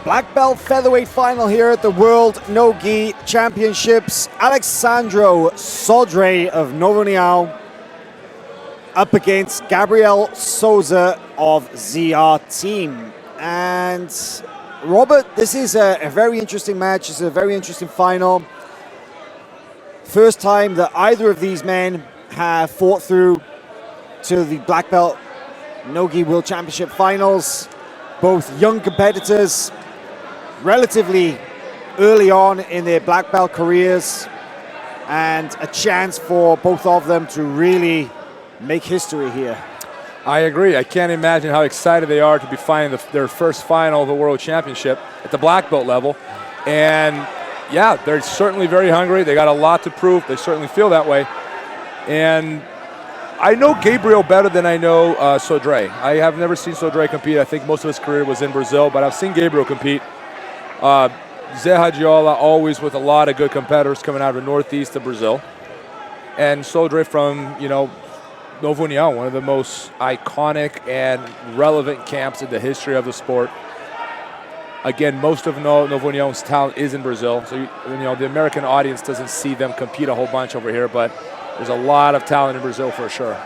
Black belt featherweight final here at the World No-Gi Championships. Alexandro Sodre of Novo União up against Gabriel Sousa of ZR Team. And Robert, this is a very interesting match. It's a very interesting final. First time that either of these men have fought through to the Black Belt No-Gi World Championship finals. Both young competitors, relatively early on in their black belt careers, and a chance for both of them to really make history here. I agree. I can't imagine how excited they are to be fighting their first final of the World Championship at the black belt level. And yeah, they're certainly very hungry. They got a lot to prove. They certainly feel that way. And I know Gabriel better than I know Sodre. I have never seen Sodre compete. I think most of his career was in Brazil, but I've seen Gabriel compete. Zé Radiola always with a lot of good competitors coming out of the northeast of Brazil. And Sodre from, Novo União, one of the most iconic and relevant camps in the history of the sport. Again, most of Novo União's talent is in Brazil, so the American audience doesn't see them compete a whole bunch over here, but there's a lot of talent in Brazil for sure.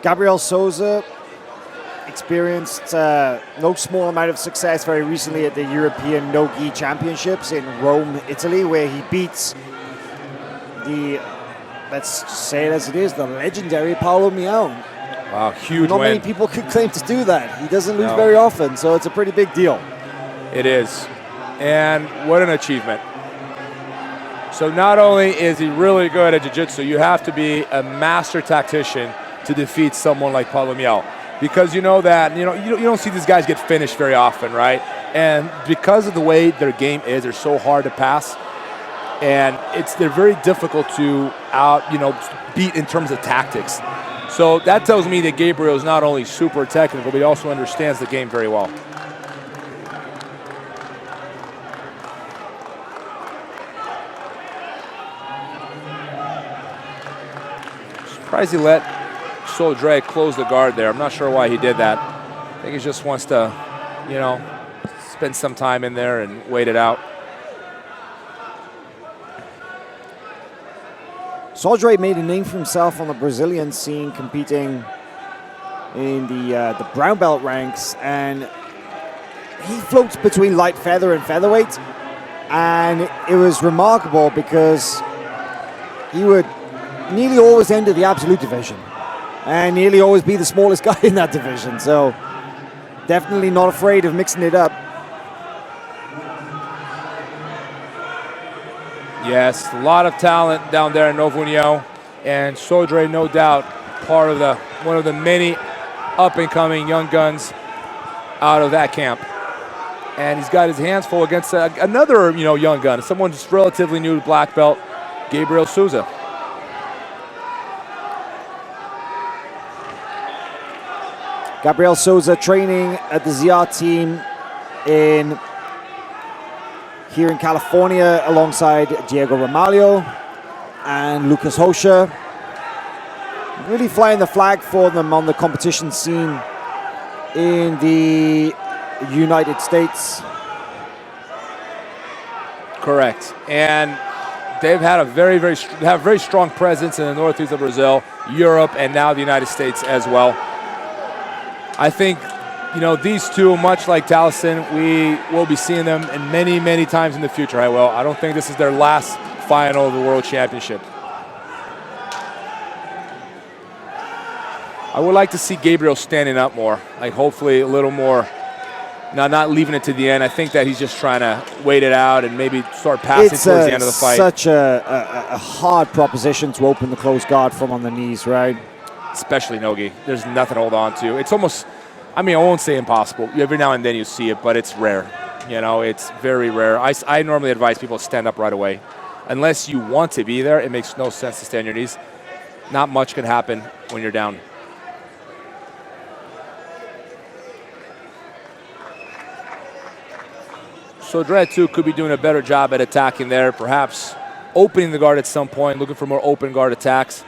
Gabriel Sousa experienced no small amount of success very recently at the European No-Gi Championships in Rome, Italy, where he beats the, let's just say it as it is, the legendary Paulo Mião. Wow, huge Not win. many people could claim to do that. He doesn't lose very often, so it's a pretty big deal. It is. And what an achievement. So not only is he really good at jiu-jitsu, you have to be a master tactician to defeat someone like Paulo Mião. Because you know that, you don't see these guys get finished very often, right? And because of the way their game is, they're so hard to pass. And they're very difficult to beat in terms of tactics. So that tells me that Gabriel is not only super technical, but he also understands the game very well. Surprised he let Sodre close the guard there. I'm not sure why he did that. I think he just wants to, spend some time in there and wait it out. Sodre made a name for himself on the Brazilian scene, competing in the brown belt ranks, and he floats between light feather and featherweight, and it was remarkable because he would nearly always enter the absolute division and nearly always be the smallest guy in that division, so definitely not afraid of mixing it up. Yes, a lot of talent down there in Novo União, and Sodre, no doubt, part of one of the many up-and-coming young guns out of that camp. And he's got his hands full against another, young gun, someone just relatively new to black belt, Gabriel Sousa. Gabriel Sousa training at the ZR Team here in California alongside Diego Ramalho and Lucas Rocha. Really flying the flag for them on the competition scene in the United States. Correct. And they've had a very strong presence in the northeast of Brazil, Europe, and now the United States as well. I think these two, much like Taliesin, we will be seeing them in many, many times in the future. I don't think this is their last final of the World Championship. I would like to see Gabriel standing up more, hopefully a little more, not leaving it to the end. I think that he's just trying to wait it out and maybe start passing towards the end of the fight. It's such a hard proposition to open the closed guard from on the knees, right? Especially no-gi. There's nothing to hold on to. It's almost, I won't say impossible. Every now and then you see it, but it's rare. It's very rare. I normally advise people to stand up right away. Unless you want to be there, it makes no sense to stay on your knees. Not much can happen when you're down. Sodre, too, could be doing a better job at attacking there, perhaps opening the guard at some point, looking for more open guard attacks.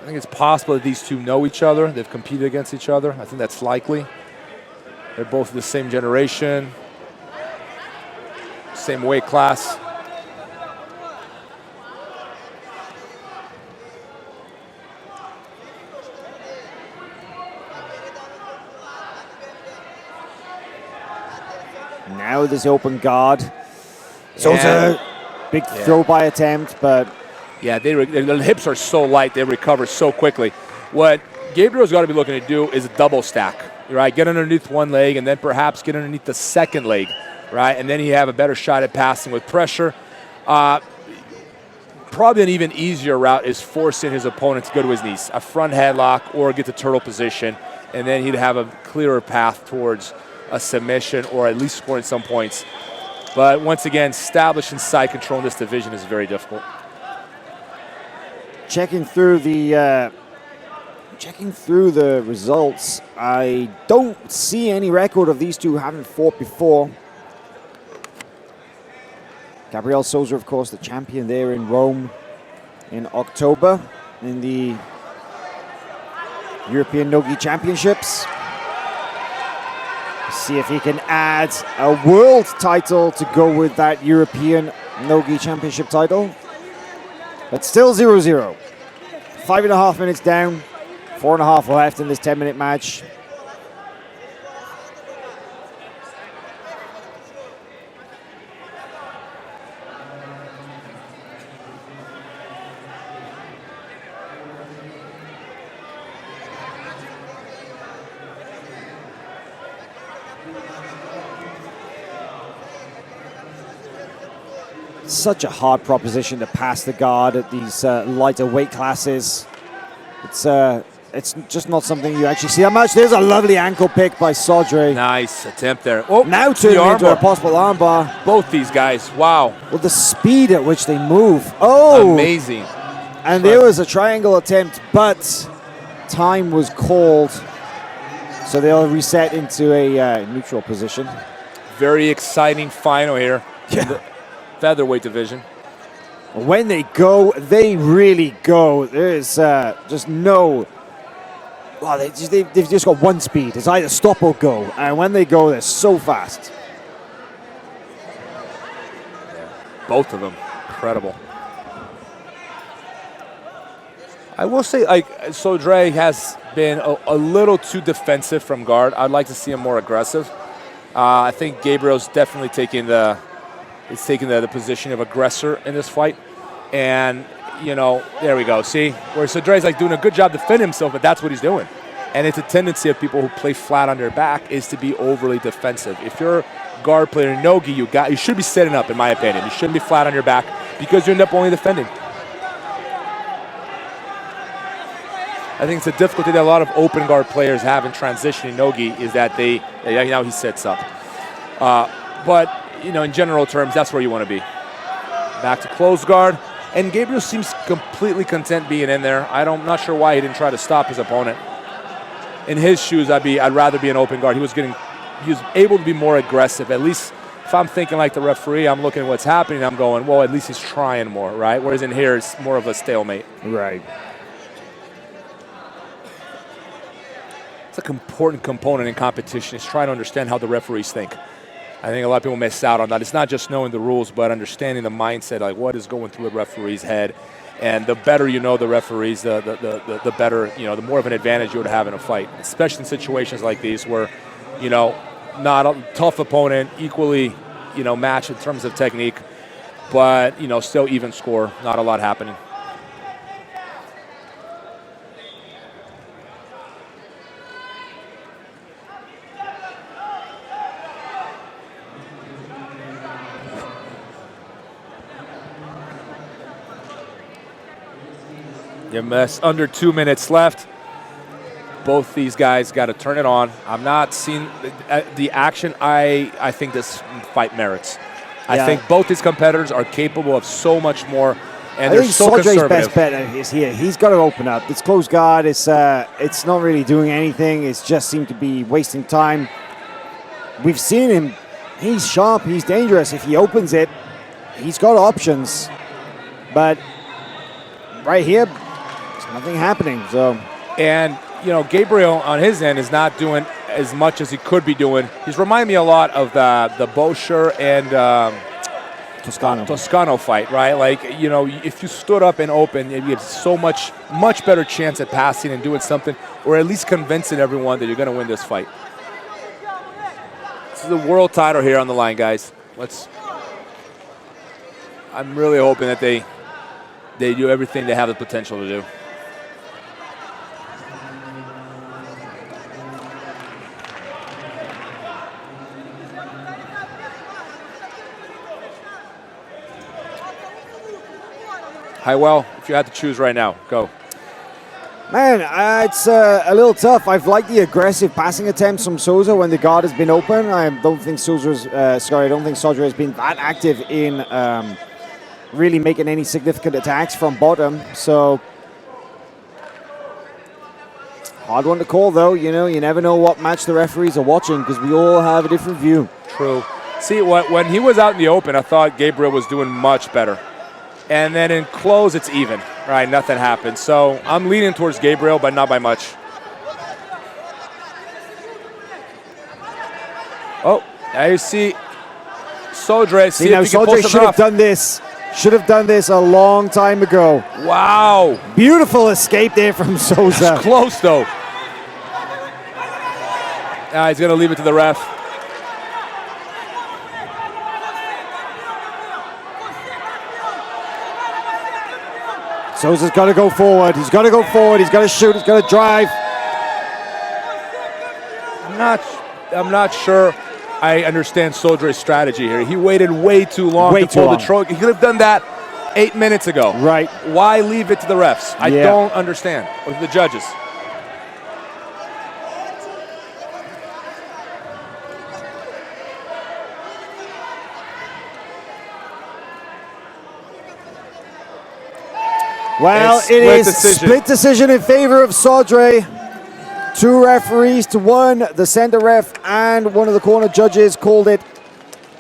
I think it's possible that these two know each other. They've competed against each other. I think that's likely. They're both the same generation, same weight class. Now this open guard. Sousa, big throw-by attempt, but... Yeah, their hips are so light, they recover so quickly. What Gabriel's got to be looking to do is a double stack, right? Get underneath one leg and then perhaps get underneath the second leg, right? And then you have a better shot at passing with pressure. Probably an even easier route is forcing his opponent to go to his knees, a front headlock or get to turtle position, and then he'd have a clearer path towards a submission or at least scoring some points. But once again, establishing side control in this division is very difficult. Checking through the results, I don't see any record of these two having fought before. Gabriel Sousa, of course, the champion there in Rome in October in the European No-Gi Championships. See if he can add a world title to go with that European No-Gi Championship title. But still 0-0. 5.5 minutes down, 4.5 left in this 10-minute match. Such a hard proposition to pass the guard at these lighter weight classes. It's just not something you actually see that much. There's a lovely ankle pick by Sodre. Nice attempt there. Oh, now turning into a possible armbar. Both these guys, wow. Well, the speed at which they move. Oh! Amazing. And there was a triangle attempt, but time was called. So they'll reset into a neutral position. Very exciting final here. Yeah. Featherweight division. When they go, they really go. There's just no... Wow, they've just got one speed. It's either stop or go. And when they go, they're so fast. Both of them. Incredible. I will say, like, Sodre has been a little too defensive from guard. I'd like to see him more aggressive. I think Gabriel's definitely taking the position of aggressor in this fight. And, you know, there we go. See? Where Sodre's like doing a good job defending himself, but that's what he's doing. And it's a tendency of people who play flat on their back is to be overly defensive. If you're a guard player in no-gi, you should be setting up, in my opinion. You shouldn't be flat on your back because you end up only defending. I think it's a difficulty that a lot of open guard players have in transitioning no-gi is that now he sets up. But, you know, in general terms, that's where you want to be. Back to closed guard. And Gabriel seems completely content being in there. I'm not sure why he didn't try to stop his opponent. In his shoes, I'd rather be an open guard. He was able to be more aggressive. At least if I'm thinking like the referee, I'm looking at what's happening, I'm going, well, at least he's trying more, right? Whereas in here, it's more of a stalemate. Right. It's an important component in competition is trying to understand how the referees think. I think a lot of people miss out on that. It's not just knowing the rules, but understanding the mindset, like what is going through the referee's head. And the better you know the referees, the better, you know, the more of an advantage you would have in a fight, especially in situations like these where, you know, not a tough opponent, equally, you know, matched in terms of technique, but, you know, still even score, not a lot happening. Under 2 minutes left. Both these guys got to turn it on. I'm not seeing the action I think this fight merits. Yeah. I think both these competitors are capable of so much more, and they're so conservative. I think Sodre's best bet is here. He's got to open up. This closed guard, it's not really doing anything. It's just seemed to be wasting time. we've seen him. He's sharp, he's dangerous. If he opens it, he's got options. But right here, there's nothing happening. So, and you know, Gabriel on his end is not doing as much as he could be doing. He's reminding me a lot of the Bosher and Toscano fight, right? Like, you know, if you stood up and open, you have so much better chance at passing and doing something, or at least convincing everyone that you're going to win this fight. This is the world title here on the line, guys. I'm really hoping that they do everything they have the potential to do. Hi, well, if you had to choose right now, go. Man, it's a little tough. I've liked the aggressive passing attempts from Sousa when the guard has been open. I don't think Sodre has been that active in really making any significant attacks from bottom. So, hard one to call, though. You know, you never know what match the referees are watching because we all have a different view. True. See, when he was out in the open, I thought Gabriel was doing much better. And then in close, it's even. Right, nothing happened. So I'm leaning towards Gabriel, but not by much. Oh, now you see Sodre. See now, Sodre should have done this. Should have done this a long time ago. Wow. Beautiful escape there from Sousa. That's close, though. He's going to leave it to the ref. Sousa's got to go forward. He's got to go forward. He's got to shoot. He's got to drive. I'm not sure I understand Sodre's strategy here. He waited way too long to pull the trigger. He could have done that 8 minutes ago. Right. Why leave it to the refs? I don't understand. Or to the judges. Well, it is split decision in favor of Sodre. 2 referees to 1. The center ref and one of the corner judges called it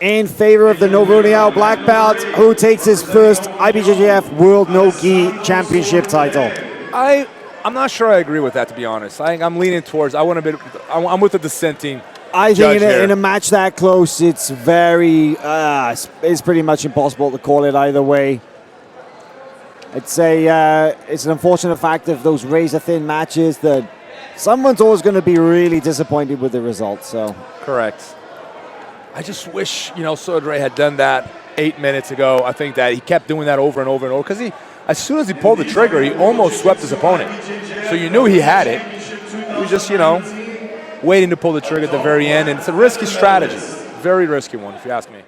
in favor of the Novo União black belt, who takes his first IBJJF World No-Gi Championship title. I'm not sure I agree with that, to be honest. I'm leaning towards. I'm with the dissenting. I think in a match that close, it's it's pretty much impossible to call it either way. I'd say it's an unfortunate fact of those razor-thin matches that someone's always going to be really disappointed with the result. So correct. I just wish, you know, Sodre had done that 8 minutes ago. I think that he kept doing that over and over and over because as soon as he pulled the trigger, he almost swept his opponent. So you knew he had it. He was just, you know, waiting to pull the trigger at the very end, and it's a risky strategy. Very risky one, if you ask me.